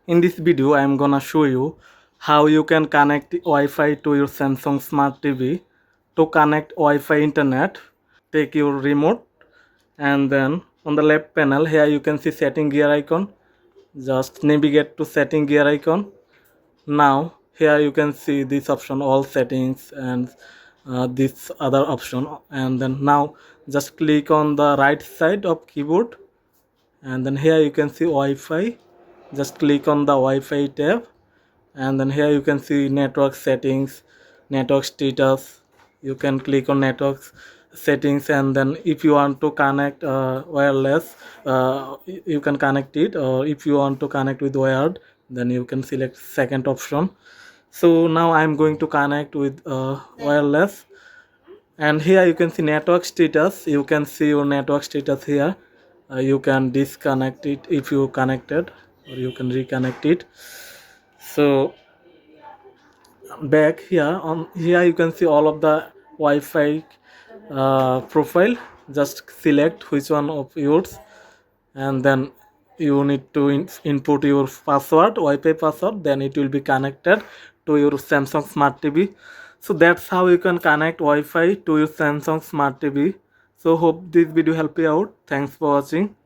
In this video, I am gonna show you how you can connect Wi-Fi to your Samsung Smart TV. To connect Wi-Fi internet, take your remote and then on the left panel here you can see setting gear icon. Just navigate to setting gear icon. Now here you can see this option, all settings, and this other option, and then now just click on the right side of keyboard, and then here you can see Wi-Fi. Just click on the Wi-Fi tab, and then here you can see network settings, network status. You can click on network settings, and then if you want to connect wireless, you can connect it, or if you want to connect with wired, then you can select second option. So now I'm going to connect with wireless, and here you can see network status. You can see your network status here. You can disconnect it if you connected, or you can reconnect it. So back here, on here you can see all of the Wi-Fi profile. Just select which one of yours, and then you need to input your password, Wi-Fi password, then it will be connected to your Samsung Smart TV. So that's how you can connect Wi-Fi to your Samsung Smart TV. So hope this video help you out. Thanks for watching.